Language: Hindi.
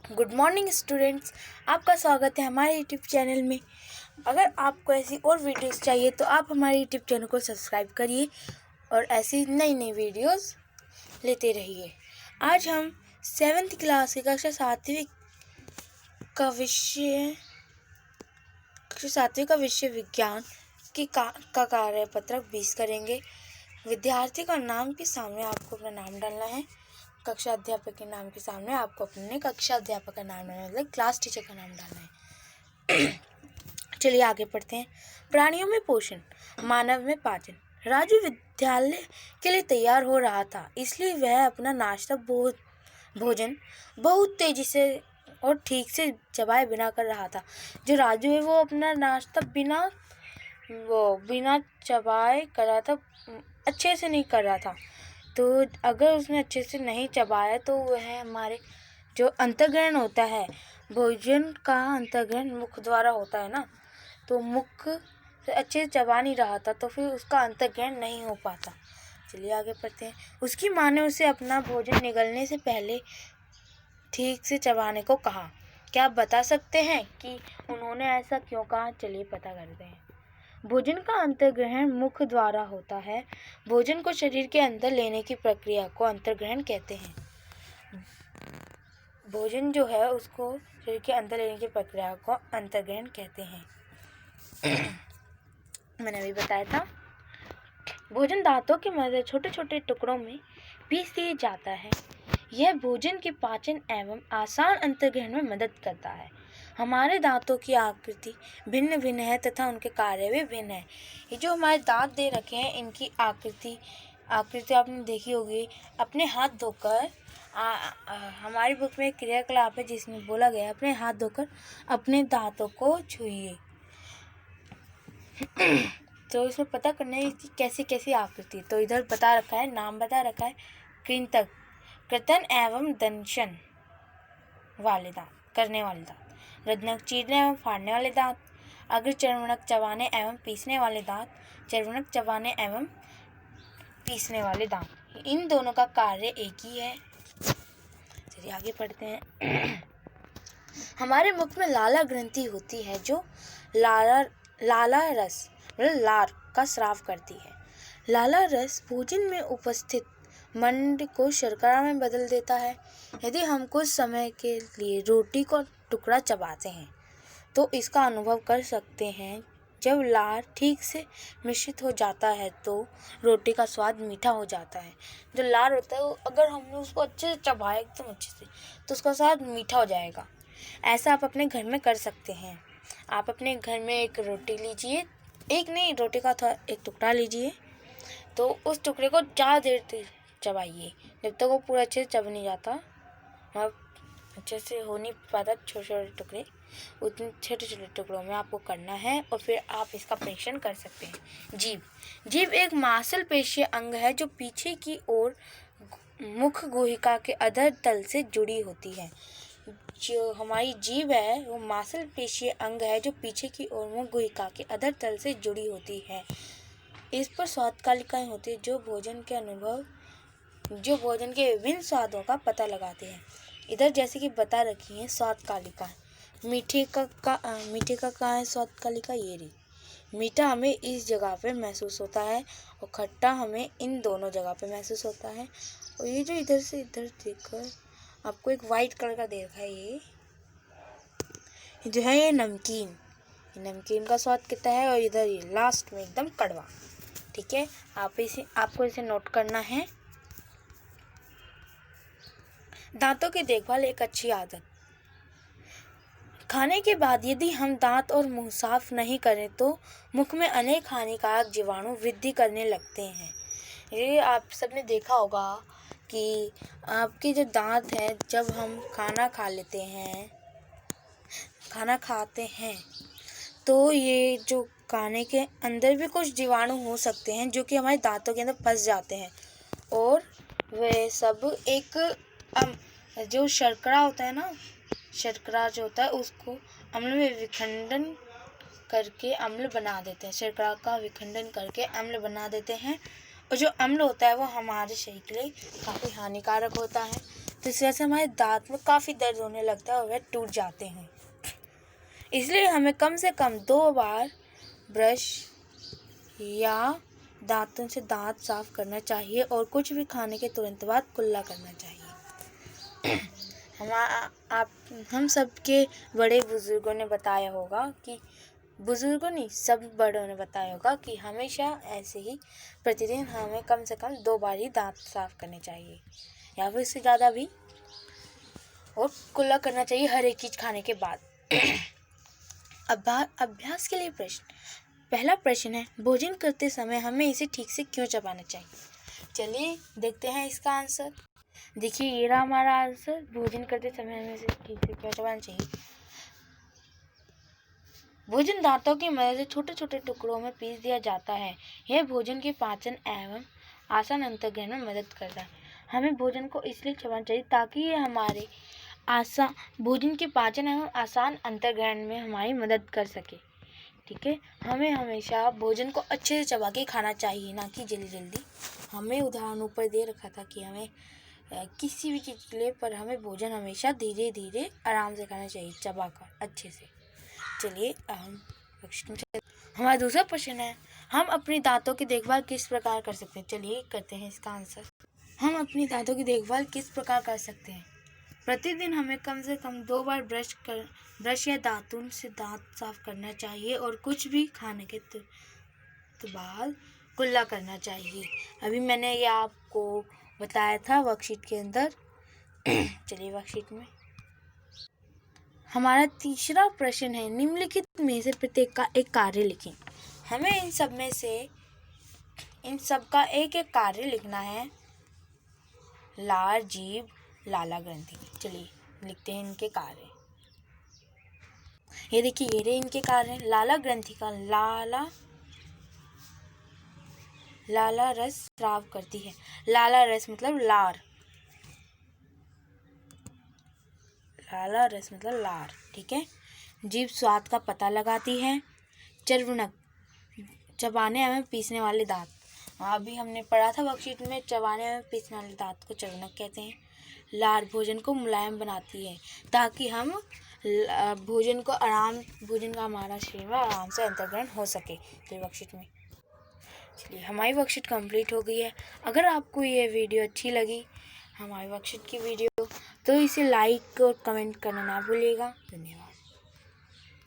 गुड मॉर्निंग स्टूडेंट्स, आपका स्वागत है हमारे यूट्यूब चैनल में। अगर आपको ऐसी और वीडियोस चाहिए तो आप हमारे यूट्यूब चैनल को सब्सक्राइब करिए और ऐसी नई नई वीडियोस लेते रहिए। आज हम 7th क्लास की कक्षा सातवीं का विषय विज्ञान का कार्यपत्रक 20 करेंगे। विद्यार्थी का नाम के सामने आपको अपना नाम डालना है। कक्षा अध्यापक के नाम के सामने आपको अपने कक्षा अध्यापक का नाम डालना है, मतलब क्लास टीचर का नाम डालना है। चलिए आगे पढ़ते हैं। प्राणियों में पोषण, मानव में पाचन। राजू विद्यालय के लिए तैयार हो रहा था, इसलिए वह अपना नाश्ता भोजन बहुत तेजी से और ठीक से चबाए बिना कर रहा था। जो राजू है वो अपना नाश्ता बिना चबाए कर रहा था, अच्छे से नहीं कर रहा था। तो अगर उसने अच्छे से नहीं चबाया तो वह हमारे जो अंतर्ग्रहण होता है, भोजन का अंतर्ग्रहण मुख द्वारा होता है ना, तो मुख से अच्छे से चबा नहीं रहा था, तो फिर उसका अंतर्ग्रहण नहीं हो पाता। चलिए आगे पढ़ते हैं। उसकी माँ ने उसे अपना भोजन निगलने से पहले ठीक से चबाने को कहा। क्या आप बता सकते हैं कि उन्होंने ऐसा क्यों कहा? चलिए पता करते हैं। भोजन का अंतर्ग्रहण मुख द्वारा होता है। भोजन को शरीर के अंदर लेने की प्रक्रिया को अंतर्ग्रहण कहते हैं। भोजन जो है उसको शरीर के अंदर लेने की प्रक्रिया को अंतर्ग्रहण कहते हैं। मैंने अभी बताया था। भोजन दांतों की मदद से छोटे छोटे टुकड़ों में पीस दिया जाता है। यह भोजन के पाचन एवं आसान अंतर्ग्रहण में मदद करता है। हमारे दांतों की आकृति भिन्न भिन्न है तथा उनके कार्य भी भिन्न है। ये जो हमारे दांत दे रखे हैं, इनकी आकृति आपने देखी होगी। अपने हाथ धोकर हमारी बुक में एक क्रियाकलाप है जिसमें बोला गया है अपने हाथ धोकर अपने दांतों को छूइए। तो इसमें पता करना है इसकी कैसी कैसी आकृति। तो इधर बता रखा है, नाम बता रखा है। कृंतक, कर्तन एवं दंशन वाले दांत, करने वाले दांत। रत्नक, चीरने एवं फाड़ने वाले दांत। अग्रचर्वणक, चबाने एवं पीसने वाले दांत। चर्वणक, चबाने एवं पीसने वाले दांत। इन दोनों का कार्य एक ही है। चलिए आगे पढ़ते हैं। हमारे मुख में लाला ग्रंथि होती है जो लाला रस मतलब लार का स्राव करती है। लाला रस भोजन में उपस्थित मंड को शर्करा में बदल देता है। यदि हम कुछ समय के लिए रोटी का टुकड़ा चबाते हैं तो इसका अनुभव कर सकते हैं। जब लार ठीक से मिश्रित हो जाता है तो रोटी का स्वाद मीठा हो जाता है। जो लार होता है अगर हमने उसको अच्छे से चबाया एकदम अच्छे से तो उसका स्वाद मीठा हो जाएगा। ऐसा आप अपने घर में कर सकते हैं। आप अपने घर में एक रोटी लीजिए, एक नहीं, रोटी का एक टुकड़ा लीजिए, तो उस टुकड़े को ज़्यादा देर तक चबाइए जब तक वो पूरा अच्छे से चब नहीं जाता और अच्छे से हो नहीं पाता। छोटे छोटे टुकड़े, उतने छोटे छोटे टुकड़ों में आपको करना है और फिर आप इसका परीक्षण कर सकते हैं। जीभ एक मांसपेशीय अंग है जो पीछे की ओर मुख गुहिका के अधर तल से जुड़ी होती है। जो हमारी जीभ है वो मांसपेशीय अंग है जो पीछे की ओर मुख गुहिका के अधर तल से जुड़ी होती है। इस पर स्वाद कालिकाएं होती है जो भोजन के विभिन्न स्वादों का पता लगाते हैं। इधर जैसे कि बता रखी है स्वाद कालिका। मीठे का कहाँ है स्वाद कालिका? ये रही। मीठा हमें इस जगह पे महसूस होता है और खट्टा हमें इन दोनों जगह पे महसूस होता है। और ये जो इधर से इधर देखकर आपको एक वाइट कलर का दे रखा है, ये जो है ये नमकीन का स्वाद कितना है। और इधर ये लास्ट में एकदम कड़वा। ठीक है, आपको इसे नोट करना है। दांतों की देखभाल एक अच्छी आदत। खाने के बाद यदि हम दांत और मुंह साफ नहीं करें तो मुख में अनेक हानिकारक जीवाणु वृद्धि करने लगते हैं। ये आप सबने देखा होगा कि आपके जो दांत हैं, जब हम खाना खाते हैं तो ये जो खाने के अंदर भी कुछ जीवाणु हो सकते हैं जो कि हमारे दांतों के अंदर फंस जाते हैं और वे सब एक जो शर्करा होता है ना, शर्करा जो होता है उसको अम्ल में विखंडन करके अम्ल बना देते हैं। शर्करा का विखंडन करके अम्ल बना देते हैं और जो अम्ल होता है वो हमारे शरीर के लिए काफ़ी हानिकारक होता है। तो इस वजह से हमारे दांत में काफ़ी दर्द होने लगता है और वह टूट जाते हैं। इसलिए हमें कम से कम 2 बार ब्रश या दांतों से दांत साफ करना चाहिए और कुछ भी खाने के तुरंत बाद कुल्ला करना चाहिए। हम सबके बड़े बुजुर्गों ने बताया होगा कि बुजुर्गों नहीं, सब बड़ों ने बताया होगा कि हमेशा ऐसे ही प्रतिदिन हमें कम से कम 2 बार ही दांत साफ करने चाहिए या फिर इससे ज़्यादा भी, और कुल्ला करना चाहिए हर एक चीज़ खाने के बाद। अभ्यास के लिए प्रश्न। पहला प्रश्न है, भोजन करते समय हमें इसे ठीक से क्यों चबाना चाहिए? चलिए देखते हैं इसका आंसर। देखिए ये रहा हमारा आंसर, भोजन करते समय हमें इसे ठीक से क्यों चबाना चाहिए। भोजन दांतों की मदद से छोटे छोटे टुकड़ों में पीस दिया जाता है। यह भोजन के पाचन एवं आसान अंतर्ग्रहण में मदद करता है। हमें भोजन को इसलिए चबाना चाहिए ताकि ये हमारे भोजन के पाचन एवं आसान अंतर्ग्रहण में हमारी मदद कर सके। ठीक है, हमें हमेशा भोजन को अच्छे से चबा के खाना चाहिए, ना कि जल्दी जल्दी। हमें उदाहरण ऊपर दे रखा था कि हमें किसी भी चीज़ के लिए, पर हमें भोजन हमेशा धीरे धीरे आराम से खाना चाहिए, चबा कर अच्छे से। चलिए हमारा दूसरा प्रश्न है, हम अपने दांतों की देखभाल किस प्रकार कर सकते हैं? चलिए करते हैं इसका आंसर। हम अपनी दांतों की देखभाल किस प्रकार कर सकते हैं? प्रतिदिन हमें कम से कम 2 बार ब्रश या दातुन से दांत साफ करना चाहिए और कुछ भी खाने के बाद कुल्ला करना चाहिए। अभी मैंने ये आपको बताया था वर्कशीट के अंदर। चलिए वर्कशीट में हमारा तीसरा प्रश्न है, निम्नलिखित में से प्रत्येक का एक कार्य लिखें। हमें इन सब का एक एक कार्य लिखना है। लार, जीभ, लाला ग्रंथि। चलिए लिखते हैं इनके कार्य। ये देखिए ये रहे इनके कार्य। लाला ग्रंथि का लाला रस स्राव करती है। लाला रस मतलब लार, लाला रस मतलब लार। ठीक है। जीभ स्वाद का पता लगाती है। चर्वणक चबाने एवं पीसने वाले दांत। अभी हमने पढ़ा था वर्कशीट में, चबाने एवं पीसने वाले दांत को चर्वणक कहते हैं। लार भोजन को मुलायम बनाती है ताकि हम भोजन का हमारा शरीर में आराम से अंतर्ग्रहण हो सके। तो वर्कशीट में चलिए हमारी वर्कशीट कंप्लीट हो गई है। अगर आपको ये वीडियो अच्छी लगी, हमारी वर्कशीट की वीडियो, तो इसे लाइक और कमेंट करना ना भूलिएगा। धन्यवाद।